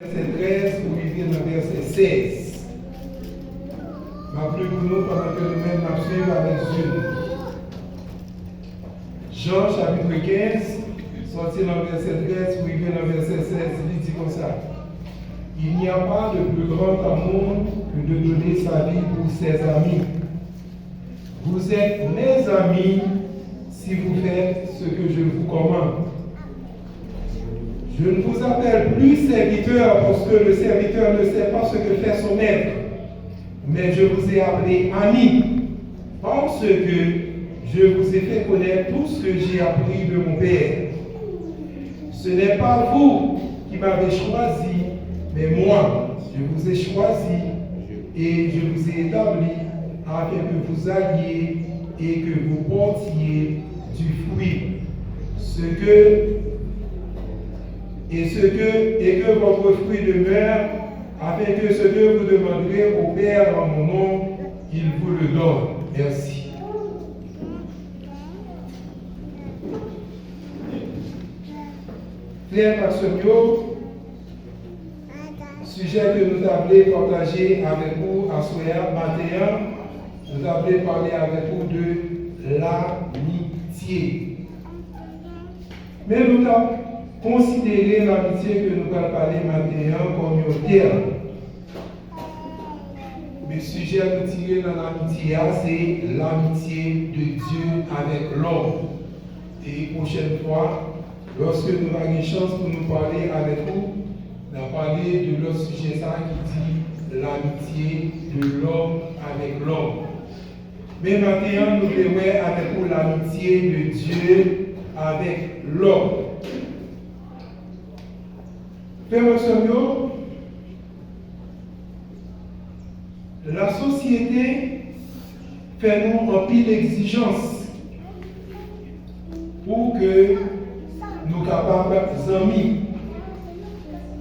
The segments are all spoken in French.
Verset 13, pour vivre dans le verset 16. Ma plus pour nous pendant que nous-mêmes marchons avec Dieu. Jean chapitre 15, sorti dans le verset 13, pour vivre dans le verset 16, il dit comme ça. Il n'y a pas de plus grand amour que de donner sa vie pour ses amis. Vous êtes mes amis si vous faites ce que je vous commande. Je ne vous appelle plus serviteur parce que le serviteur ne sait pas ce que fait son maître, mais je vous ai appelé ami parce que je vous ai fait connaître tout ce que j'ai appris de mon Père. Ce n'est pas vous qui m'avez choisi, mais moi, je vous ai choisi et je vous ai établi afin que vous alliez et que vous portiez du fruit. Et que votre fruit demeure, afin que ce que vous demanderez au Père en mon nom, il vous le donne. Merci. Frères Maximio, sujet que nous avons partagé avec vous à soir matin, nous avons parlé avec vous de l'amitié. Mais nous avons considéré l'amitié que nous allons parler maintenant comme un terme. Le sujet que nous tirons dans l'amitié, c'est l'amitié de Dieu avec l'homme. Et prochaine fois, lorsque nous avons une chance pour nous parler avec vous, nous allons parler de l'autre sujet ça qui dit l'amitié de l'homme avec l'homme. Mais maintenant, nous verrons avec vous l'amitié de Dieu avec l'homme. Père Maximio, la société fait nous en pile d'exigences pour que nous capables d'amis.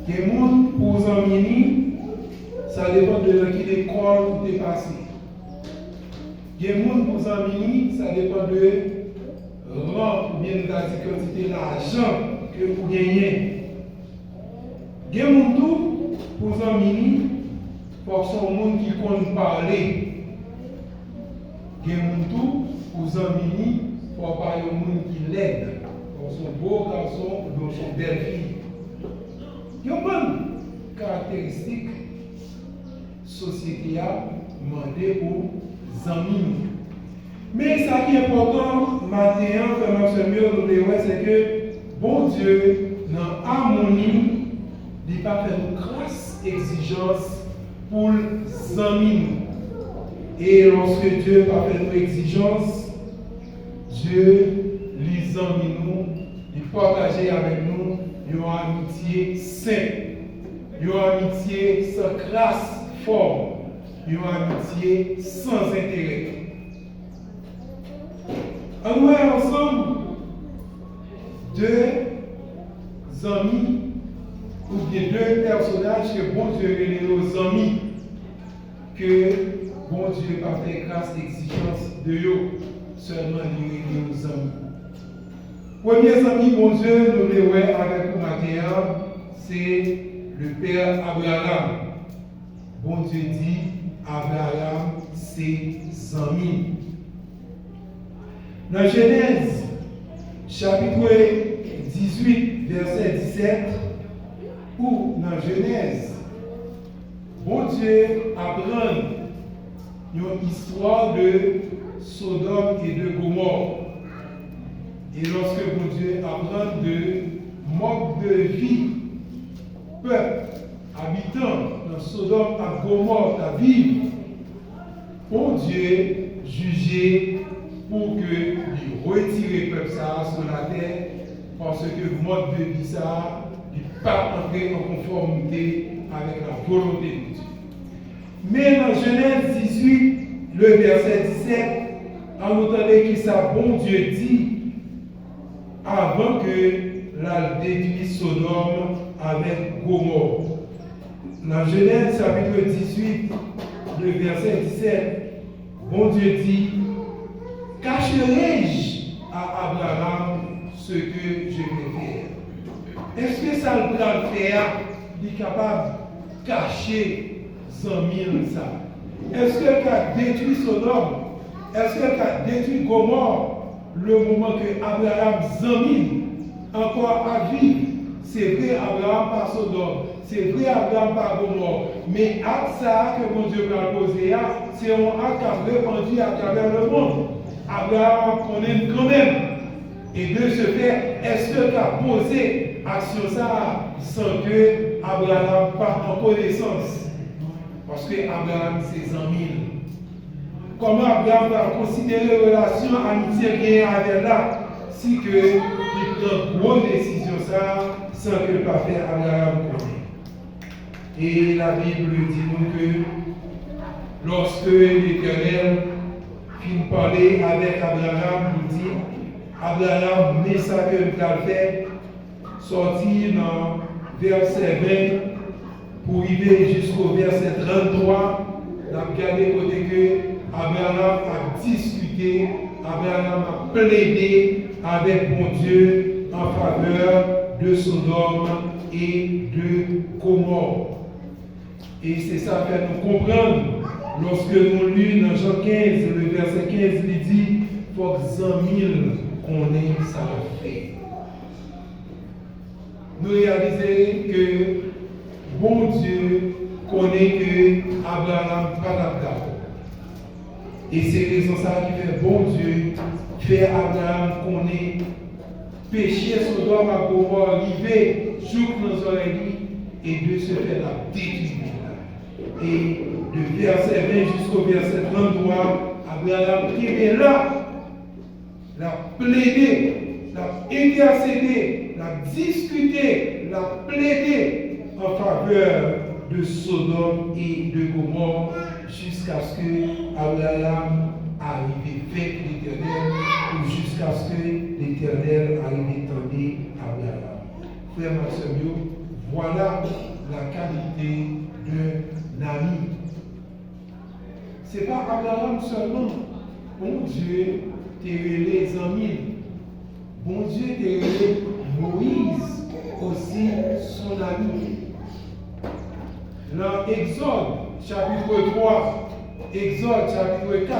Et monde pour amis, ça dépend de quelle école vous êtes passé. Et monde pour amis, ça dépend de rang ou bien de la quantité d'argent que vous gagnez. Il y a des gens pour les amis, pour son monde qui compte parler. Il y a des gens pour les amis, pour parler au monde qui l'aide. Pour son beau garçon ou son belle fille. Il y a une bonne caractéristique société a demandé aux amis. Mais ça qui est important, maintenant, c'est que bon Dieu, dans l'harmonie, il n'y a pas fait une crasse exigence pour les amis. Et lorsque Dieu a fait une exigence, Dieu les amis nous, il partage avec nous une amitié sainte, une amitié sans crasse forme, une amitié sans intérêt. On voit ensemble deux amis ou bien deux personnages que bon Dieu est nos amis, que bon Dieu n'a pas fait grâce d'exigence de eux, seulement il nos amis. Premier ami, bon Dieu, nous le voyons avec nous matin, c'est le Père Abraham. Bon Dieu dit, Abraham, ses amis. Dans Genèse, chapitre 18, verset 17, ou dans Genèse, bon Dieu apprend une histoire de Sodome et de Gomorrhe. Et lorsque bon Dieu apprend de mode de vie, peuple, habitant dans Sodome et Gomorrhe à vivre, bon Dieu jugeait pour que il retire le peuple ça sur la terre, parce que le mode de vie ça n'est pas entré en conformité avec la volonté de Dieu. Mais dans Genèse 18, le verset 17, on entend que ça, bon Dieu dit, avant que la détruise Sodome avec Gomorrhe. Dans Genèse chapitre 18, le verset 17, bon Dieu dit, cacherai-je à Abraham ce que je vais faire? Est-ce que ça le plan faire il est capable de cacher Zamil ça. Est-ce qu'il a détruit Sodome? Est-ce qu'il a détruit Gomorre le moment que Abraham Zamil encore à vivre? C'est vrai, Abraham par Sodome. C'est vrai, Abraham par Gomorre. Mais acte ça que mon Dieu va poser, c'est un acte qui a répandu à travers le monde. Abraham connaît quand même. Et de ce fait, est-ce que tu as posé action ça sans que Abraham parte en connaissance? Parce que Abraham, c'est 100 000. Comment Abraham va considérer relation amitié avec là si que il prend une grosse décision ça sans que le père Abraham connaisse? Et la Bible dit nous que lorsque l'Éternel finit de parler avec Abraham, il dit Abraham, mais ça que nous avons fait, sortir dans verset 20 pour arriver jusqu'au verset 33, nous avons regardé côté que Abraham a discuté, Abraham a plaidé avec mon Dieu en faveur de Sodome et de Gomorre. Et c'est ça fait nous comprendre lorsque nous lisons dans Jean 15, le verset 15, il dit il faut que 100 000 connaissent ça fait. Nous réalisons que bon Dieu connaît que Abraham pas d'accord. Et c'est raison ça qui fait bon Dieu fait Abraham connaît péché Sodome à Gomorre arrivé jusqu'à nos oreilles et de ce fait la détruire. Et de verset 20 jusqu'au verset 33, Abraham qui est là, l'a plaidé, l'a intercédé, l'a discuté, l'a plaidé en faveur de Sodome et de Gomorre jusqu'à ce que Abraham arrive avec l'Éternel ou jusqu'à ce que l'Éternel arrive tendé Abraham. Frère Maxime, voilà la qualité d'un ami. Ce n'est pas Abraham seulement. Bon Dieu t'a révélé les amis. Bon Dieu t'a révélé Moïse aussi son ami. Dans Exode chapitre 3, Exode chapitre 4,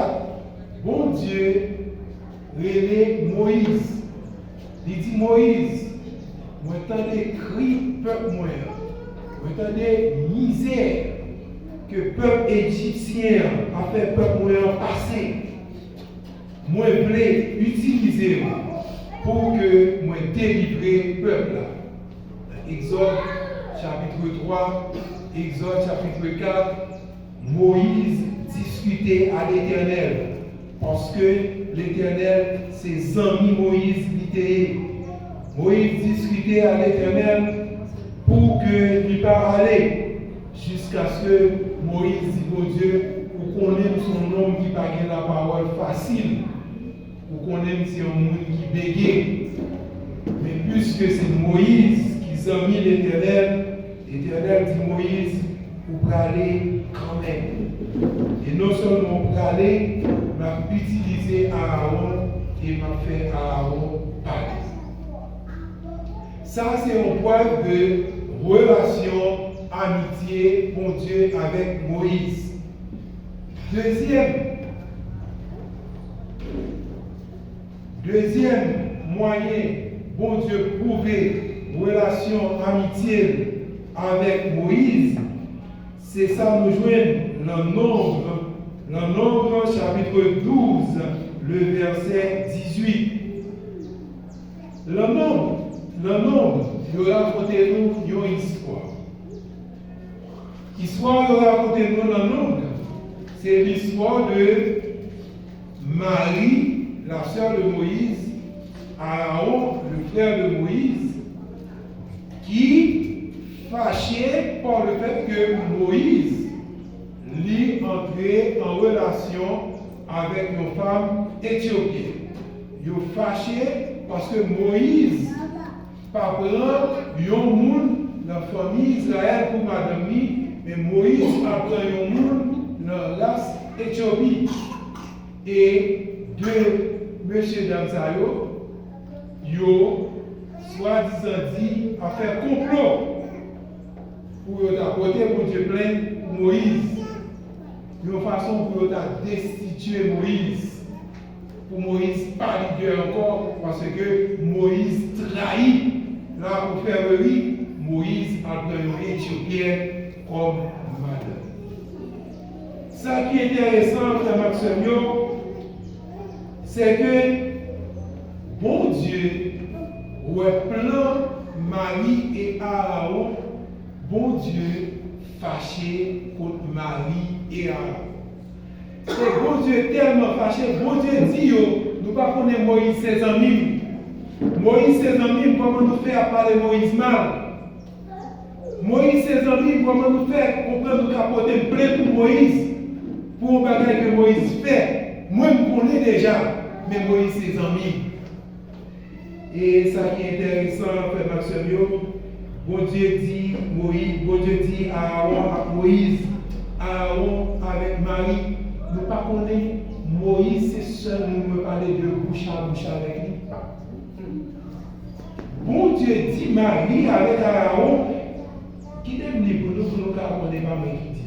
bon Dieu révèle Moïse. Il dit Moïse, moi t'entendez cri peuple moi. Moi t'entendez misère que le peuple égyptien a fait peuple moi en passé. Moi je voulais utiliser pour que moi délivrer le peuple là. Exode chapitre 3, Exode chapitre 4, Moïse discutait à l'Éternel. Parce que l'Éternel, ses amis Moïse l'était. Moïse discutait à l'Éternel pour qu'il parle jusqu'à ce que Moïse dit bon Dieu, pour qu'on aime son homme qui parle la parole facile, pour qu'on aime son monde qui bégaye. Mais puisque c'est Moïse qui a mis l'Éternel, l'Éternel dit Moïse, vous parlez quand même. Et non seulement pour aller, m'a utilisé Aaron et m'a fait Aaron parler. Ça, c'est un point de relation, amitié, bon Dieu, avec Moïse. Deuxième moyen, bon Dieu, prouver relation, amitié avec Moïse, c'est ça nous joignent le Nombre chapitre 12, le verset 18. Le Nombre, il raconte nous une histoire. L'histoire il raconte nous le Nombre, c'est l'histoire de Marie, la sœur de Moïse, Aaron, le frère de Moïse, qui, fâché par le fait que Moïse lui entrait en relation avec une femme éthiopienne. Il est fâché parce que Moïse pas prend un monde dans la famille Israël pour madame, mais Moïse apprend un monde dans la race Éthiopie. Et deux monsieur Damsayo, yo, soi-disant dit, a fait complot pour apporter pour Dieu plainte pour Moïse. Une façon pour destituer Moïse. Pour Moïse pas leader encore parce que Moïse trahit la confrérie. Moïse a pris une Éthiopienne comme madame. Ce qui est intéressant, frère Maxime, c'est que bon Dieu, ouais, plan Marie et Aaron, bon Dieu fâché contre Marie et Aaron. C'est bon Dieu tellement fâché, bon Dieu dit, nous ne pas connaître Moïse ses amis. Moïse ses amis, comment nous faire parler Moïse mal? Moïse ses amis, comment nous faire comprendre qu'à porter plainte pour Moïse? Pour un bagage que Moïse fait. Moi, je connais déjà, mais Moïse ses amis. Et ça qui est intéressant, frère Maxime, bon Dieu dit Moïse, bon Dieu dit à Moïse, Aaron avec Marie, nous ne pas connaître Moïse, c'est seul nous me parler de bouche à bouche avec lui. Bon Dieu dit Marie avec Aaron, qui est libre pour nous car on n'est pas qui dit.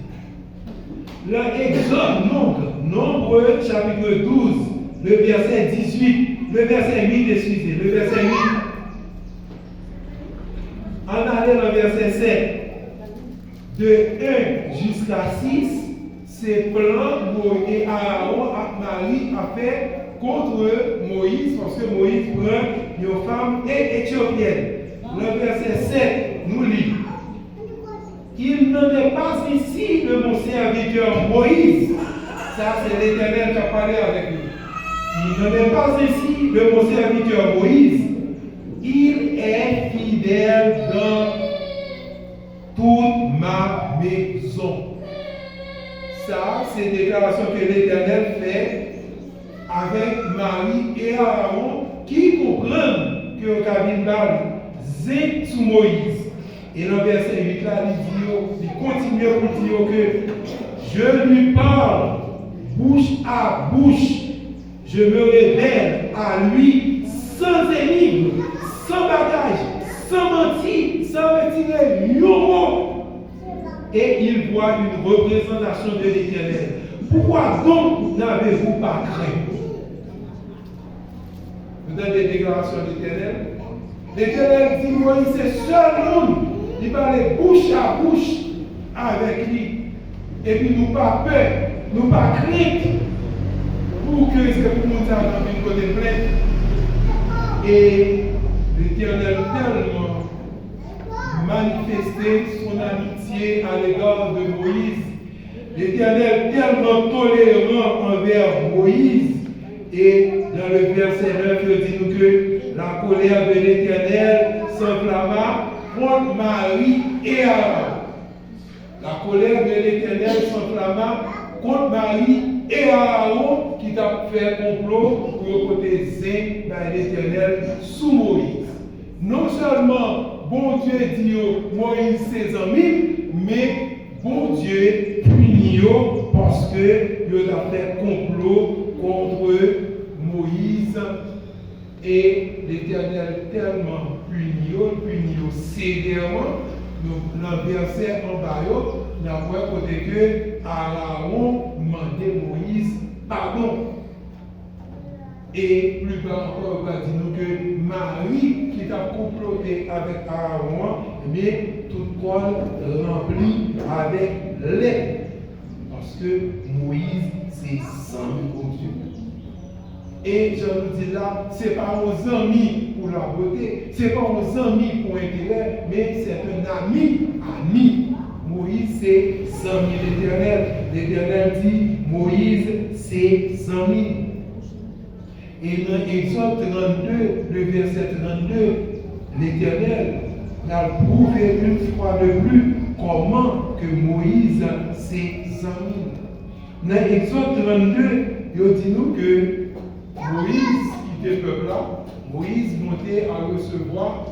L'exode Nombre chapitre 12, le verset 18, le verset 8, excusez, le verset 8. En allant dans le verset 7, de 1 jusqu'à 6, c'est plan et Aaron et Marie a fait contre Moïse, parce que Moïse prend une femme éthiopienne. Le verset 7 nous lit. Il n'en est pas ici de mon serviteur Moïse. Ça, c'est l'Éternel qui a parlé avec nous. Il n'en est pas ici de mon serviteur Moïse. Il est fidèle dans toute ma maison. Ça, c'est une déclaration que l'Éternel fait avec Marie et Aaron qui comprennent que Kabinbal zé sous Moïse. Et dans le verset 8 là, il continue pour dire que je lui parle bouche à bouche. Je me révèle à lui sans énigme, sans bagage, sans mentir, sans retirer un mot. Et il voit une représentation de l'Éternel. Pourquoi donc n'avez-vous pas craint? Vous avez des déclarations de l'Éternel. L'Éternel dit Moïse, c'est seul monde. Il parlait bouche à bouche avec lui. Et puis nous pas peur, nous pas crainte. Pour que c'est pour nous dans une côté pleine. Et l'Éternel tellement manifesté son amitié à l'égard de Moïse. L'Éternel tellement tolérant envers Moïse. Et dans le verset 9, il dit nous que la colère de l'Éternel s'enflamma contre Marie et Aaron. La colère de l'Éternel s'enflamma contre Marie et Aaron qui t'a fait complot pour protéger l'Éternel sous Moïse. Non seulement bon Dieu dit Moïse ses amis, mais bon Dieu punit parce que il a fait complot contre Moïse et l'Éternel tellement punit sévèrement. Dans le verset en bas, nous avons côté que Aaron demandait Moïse pardon. Et plus bas encore, on va dire que Marie qui a comploté avec Aaron, mais tout corps rempli avec lait. Parce que Moïse, c'est sang de Dieu. Et je vous dis là, ce n'est pas aux amis pour la beauté, ce n'est pas aux amis pour l'intérêt, mais c'est un ami. Moïse, c'est ami l'Éternel. L'Éternel dit, Moïse, c'est ami. Et dans Exode 32, le verset 32, l'Éternel a prouvé une fois de plus comment que Moïse, c'est ami. Dans Exode 32, il dit nous que Moïse, qui était peuple là, Moïse montait à recevoir,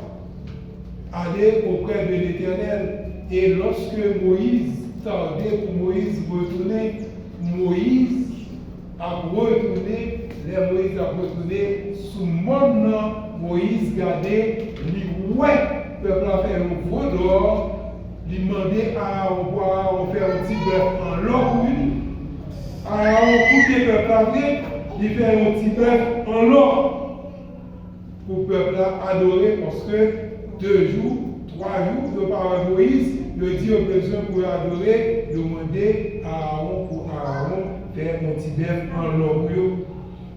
aller auprès de l'Éternel. Et lorsque Moïse tardait pour Moïse retourner, Moïse a retourné, Moïse a retourné sous mon Moïse gardait, lui, ouais, le peuple a fait un veau d'or, il demandait à Aaron faire un petit bœuf en l'or. Aaron, pour que le peuple avait, il fait un petit bœuf en l'or. Pour le peuple adorer, parce que 2 jours, 3 jours, de par Moïse, le dit au besoin pour adorer, demander à Aaron pour Aaron faire un petit bœuf en l'or.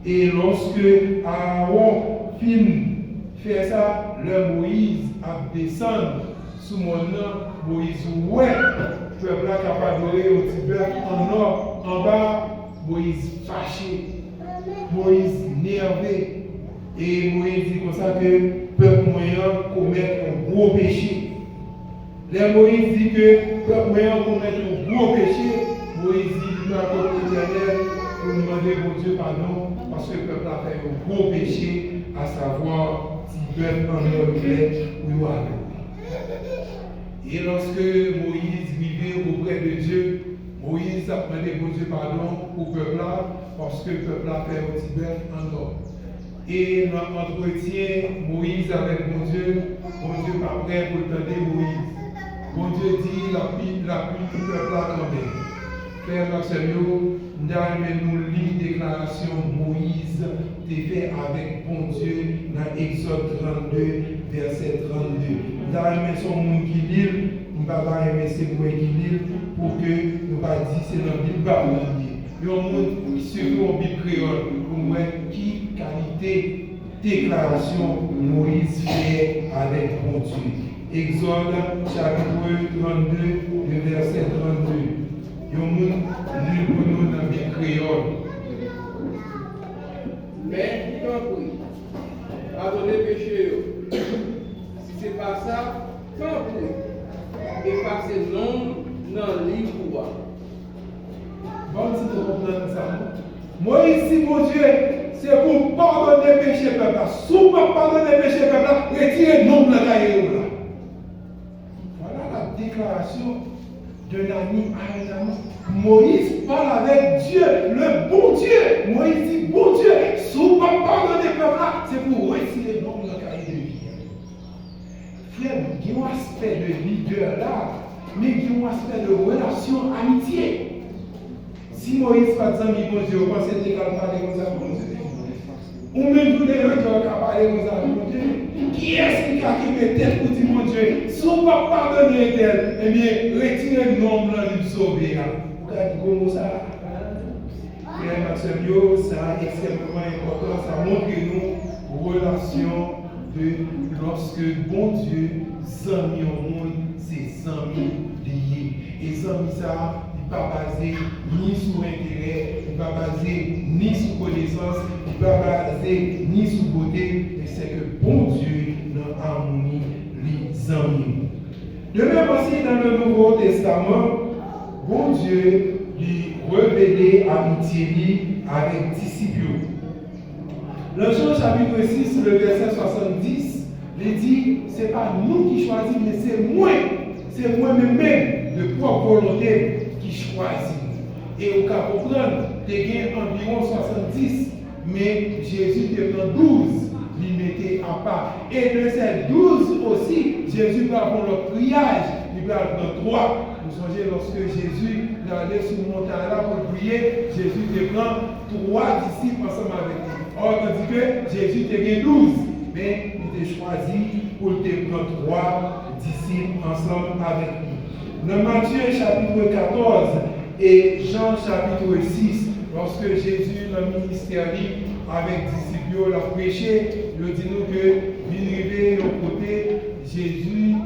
Et lorsque Aaron fait ça, le Moïse a descendu sous mon nom. Moïse, ouais, le peuple a capable d'adorer au petit bœuf en or, en bas, Moïse fâché, Moïse nervé. Et Moïse dit comme ça que le peuple moyen commet un gros péché. Le Moïse dit que le peuple moyen commet un gros péché. Moïse dit qu'il doit apporter l'Éternel pour demander au Dieu pardon parce que le peuple a fait un gros péché, à savoir si le peuple en or ou adorer. Et lorsque Moïse vivait auprès de Dieu, Moïse a demandé au Dieu pardon au peuple là, parce que le peuple a fait un petit bœuf en or. Et dans l'entretien, Moïse avec mon Dieu pas prêt pour tenter Moïse. Mon Dieu dit la pluie du peuple a tombé. Frère Maximio, nous lit déclaration Moïse fait avec bon Dieu dans Exode 32, verset 32. Nous avons son monde qui lit, nous avons aimé c'est moi qui lit, pour que nous ne pas dire c'est dans la Bible. Il y a un monde qui se fait en Bible créole, pour moi, qui qualité déclaration Moïse fait avec bon Dieu. Exode chapitre 32, le verset 32. Il y a un monde qui pour nous dans la Bible créole. Mais, tant pis, pardonnez péché. Si ce n'est pas ça, tant pis. Et passez non dans le livre pour voir. Bon, si tu comprends ça. Moïse, si mon Dieu, c'est pour pardonner le péché, peuple. Si vous ne pardonnez le péché, peuple, retirez le nom de la cahier. Voilà la déclaration d'un ami à un ami. Moïse parle avec Dieu, le bon Dieu. Moïse dit, bon Dieu, si vous ne pardonnez le peuple, c'est pour retirer le nom de la cahier de vie. Frère, il y a un aspect de leader là, mais il y a un aspect de relation, amitié. Si Moïse, par exemple, il bon Dieu, vous pensez qu'il va parler comme ça, bon Dieu. Ou même tous les gens qui vont parler comme ça, bon Dieu. Qui est-ce qui a quitté tel pour dire, mon Dieu, si on ne va pas pardonner tel, eh bien, retirez le nom blanc de sauver. Vous avez dit comment ça? Frère Maximio, ça est extrêmement important, ça montre nous relation de lorsque bon Dieu, amis au monde, c'est amis liés. Et amis ça, pas basé ni sur intérêt, il ne pas basé ni sur connaissance, il ne pas basé ni sur beauté, mais c'est que bon Dieu dans harmonie les amis. De même aussi dans le Nouveau Testament, bon Dieu lui révélait amitié avec disciples. Dans Jean chapitre 6, le verset 70, il dit, ce n'est pas nous qui choisissons, mais c'est moi-même de propre volonté choisi. Et au cas comprendre, tu as environ 70, mais Jésus te prend 12, il mettait à part. Et de ces 12 aussi, Jésus va prendre le priage, il va prendre 3. Vous songez, lorsque Jésus allait sur le montagne là pour prier, Jésus te prend 3 disciples ensemble avec lui. Or, tandis que Jésus te gagne 12, mais il t'a choisi pour te prendre 3 disciples ensemble avec lui. Dans Matthieu chapitre 14 et Jean chapitre 6, lorsque Jésus, le ministère avec disciples, l'a prêché, il dit nous que vient de côté, Jésus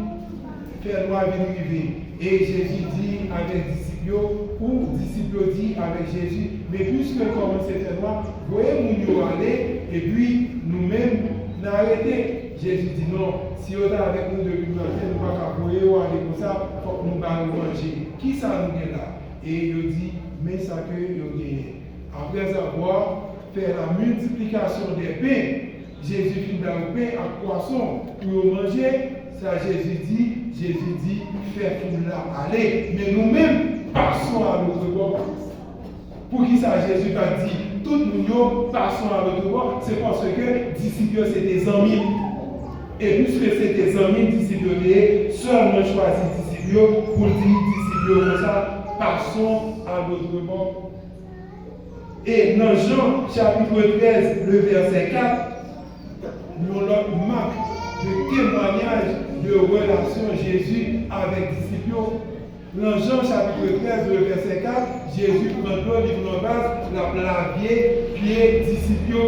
fait loi vient. Et Jésus dit avec disciples, ou disciples dit avec Jésus, mais puisque commence cette loi, voyez nous aller, et puis nous-mêmes n'arrêter. Jésus dit non, si on est avec nous depuis longtemps, nous ne pouvons pas aller comme ça, il faut que nous allons manger. Qui ça nous est là? Et il dit, mais ça que nous gagnons. Après avoir fait la multiplication des pains, Jésus finit dans le pain à poisson pour manger. Ça Jésus dit, faites tout là, allez. Mais nous-mêmes, passons à l'autre bord. Pour qui ça Jésus a dit, tout nous passons à l'autre bord, c'est parce que disciples c'est des amis. Et puisque c'est des amis disciples, seulement choisi disciples. disciples, pour dire disciples comme ça, passons à l'autre bord. Et dans Jean chapitre 13, le verset 4, nous avons marque de témoignage de relation Jésus avec les disciples. Dans Jean chapitre 13, le verset 4, Jésus prend l'eau, il prend la laver pieds disciples.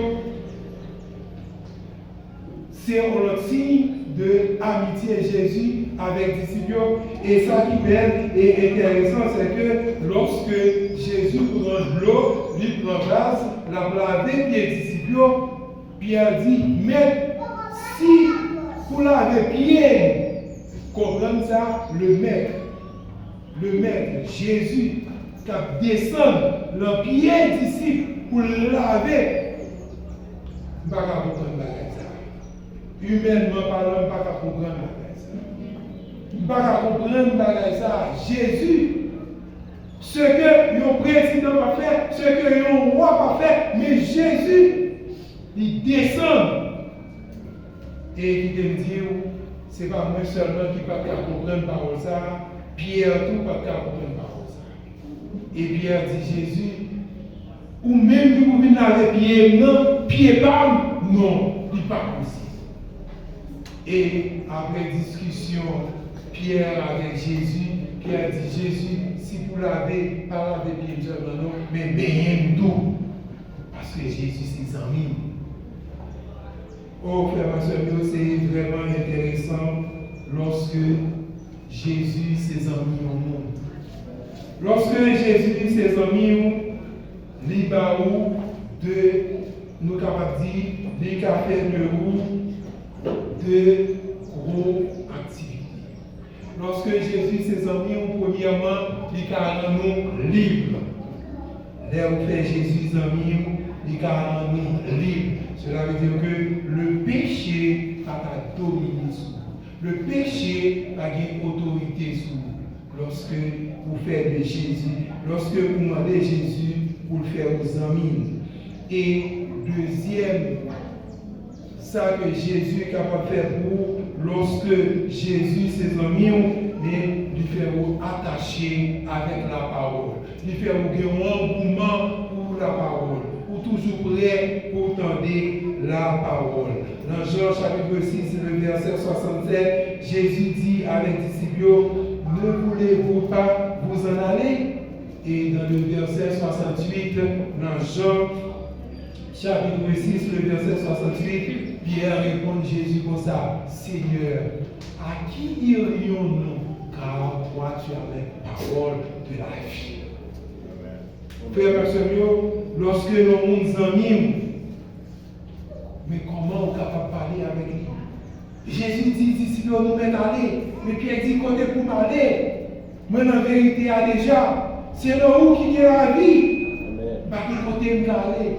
C'est un signe de amitié Jésus avec les disciples. Et ça qui est intéressant, c'est que lorsque Jésus prend l'eau, il prend place, la laver pieds disciples, Pierre dit, mais si vous l'avez pied, comprenez ça, le maître, Jésus, qui descend le pied disciple pour le laver, je ne peux pas comprendre ça. Humainement parlant, je ne peux pas comprendre ça. Je ne peux pas comprendre ça. Jésus, ce que le président va faire, ce que le roi va faire, mais Jésus, il descend. Et il me dit, ce n'est pas moi seulement qui ne peux pas comprendre parole ça, Pierre tout ne peut pas comprendre parole ça. Et Pierre dit, Jésus, ou même que vous venez avec pied, non, pied pas, non, il n'est pas possible. Et après discussion, Pierre avec Jésus, Pierre dit, Jésus, si vous l'avez, pas laver pied seulement, non, mais bien tout. Parce que Jésus, c'est amis. Oh, frère, ma soeur, c'est vraiment intéressant lorsque Jésus, ses amis au monde. Lorsque Jésus, ses amis, libarou de, nous capables de dire, des cafés de gros activités. Lorsque Jésus, ses amis, premièrement, il nous libres. Là où fait Jésus, ses amis, il nous libres. Cela veut dire que le péché n'a pas dominé sur nous. Le péché n'a pas autorité sur nous. Lorsque vous faites de Jésus, lorsque vous demandez Jésus pour le faire aux amis. Et deuxième, ça que Jésus est capable de faire pour lorsque Jésus, ses amis, mais lui faire attacher avec la parole. Lui faire un engouement pour la parole. Toujours prêt pour tendre la parole. Dans Jean chapitre 6, le verset 67, Jésus dit avec les disciples, ne voulez-vous pas vous en aller? Et dans le verset 68, dans Jean chapitre 6, le verset 68, Pierre répond à Jésus comme ça, Seigneur, à qui irions-nous? Car toi tu as la parole de la vie. Frère et lorsque nous sommes amis, mais comment on est capable de parler avec lui? Jésus dit, disciples, nous mettent à aller. Mais Pierre dit, côté pour parler. Mais la vérité a déjà. C'est nous qui a la vie. Par quel côté nous aller?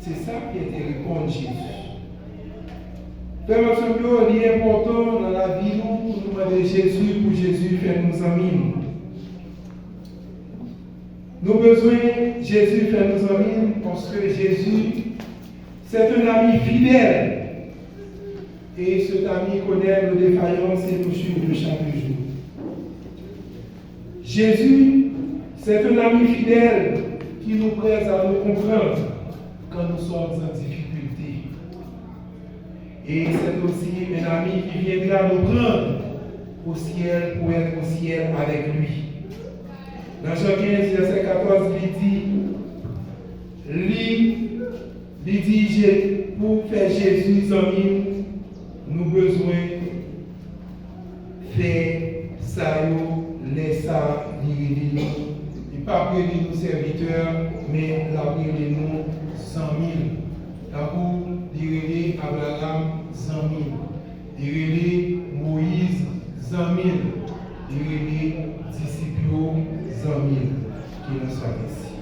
C'est ça qui était répondre Jésus. Frère et il est important dans la vie pour nous demander Jésus, pour Jésus faire nos amis. Nous avons besoin de Jésus faire nos amis parce que Jésus, c'est un ami fidèle. Et cet ami connaît nos défaillances et nos chutes de chaque jour. Jésus, c'est un ami fidèle qui nous prête à nous comprendre quand nous sommes en difficulté. Et c'est aussi un ami qui viendra nous prendre au ciel pour être au ciel avec lui. Dans Jean 15, verset 14, il dit, pour faire Jésus ami, nous avons besoin de faire ça, laisser ça, il ne pas prier nous serviteurs, mais la prier nous 100 000. La pour dire Abraham 100 000, dire Moïse 100 000, dire disciples 100 000 qui nous sont ici.